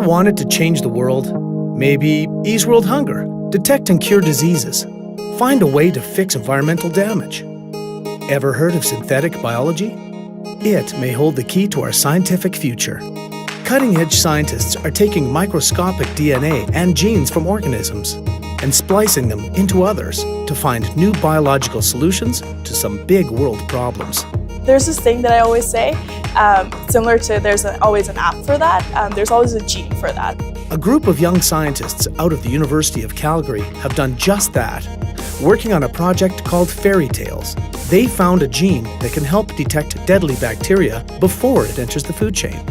wanted to change the world? Maybe ease world hunger, detect and cure diseases, find a way to fix environmental damage. Ever heard of synthetic biology? It may hold the key to our scientific future. Cutting-edge scientists are taking microscopic DNA and genes from organisms and splicing them into others to find new biological solutions to some big world problems. There's this thing that I always say, similar to there's always an app for that, there's always a gene for that. A group of young scientists out of the University of Calgary have done just that, working on a project called FerriTALEs. They found a gene that can help detect deadly bacteria before it enters the food chain.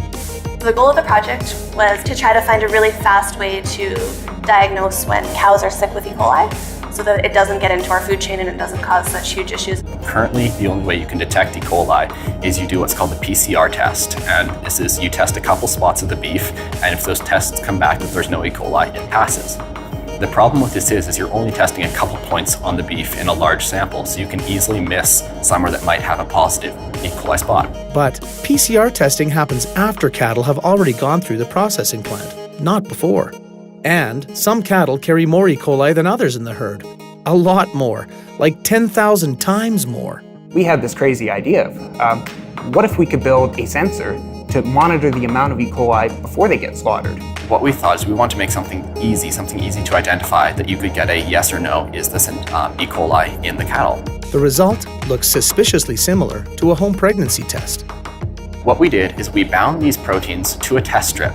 The goal of the project was to try to find a really fast way to diagnose when cows are sick with E. coli, so that it doesn't get into our food chain and it doesn't cause such huge issues. Currently, the only way you can detect E. coli is you do what's called the PCR test. And this is you test a couple spots of the beef, and if those tests come back that there's no E. coli, it passes. The problem with this is you're only testing a couple points on the beef in a large sample, so you can easily miss somewhere that might have a positive E. coli spot. But PCR testing happens after cattle have already gone through the processing plant, not before. And some cattle carry more E. coli than others in the herd. A lot more, like 10,000 times more. We had this crazy idea of what if we could build a sensor to monitor the amount of E. coli before they get slaughtered? What we thought is we want to make something easy to identify, that you could get a yes or no, is this an E. coli in the cattle? The result looks suspiciously similar to a home pregnancy test. What we did is we bound these proteins to a test strip.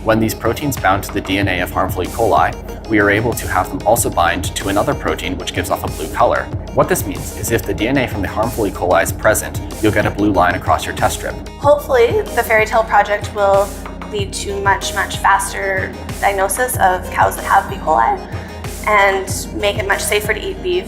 When these proteins bound to the DNA of harmful E. coli, we are able to have them also bind to another protein which gives off a blue color. What this means is if the DNA from the harmful E. coli is present, you'll get a blue line across your test strip. Hopefully, the FerriTALE project will lead to much faster diagnosis of cows that have E. coli and make it much safer to eat beef,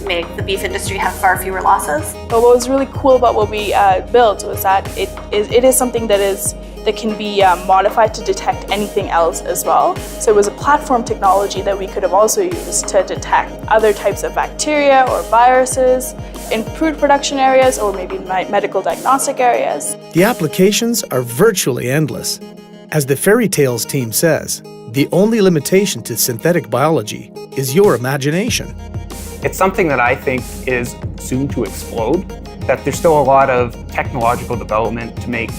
make the beef industry have far fewer losses. But what was really cool about what we built was that it is something that can be modified to detect anything else as well. So it was a platform technology that we could have also used to detect other types of bacteria or viruses in food production areas or maybe medical diagnostic areas. The applications are virtually endless. As the FerriTALEs team says, the only limitation to synthetic biology is your imagination. It's something that I think is soon to explode, that there's still a lot of technological development to make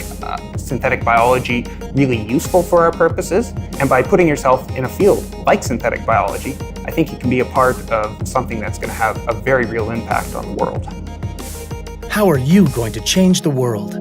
synthetic biology really useful for our purposes. And by putting yourself in a field like synthetic biology, I think you can be a part of something that's going to have a very real impact on the world. How are you going to change the world?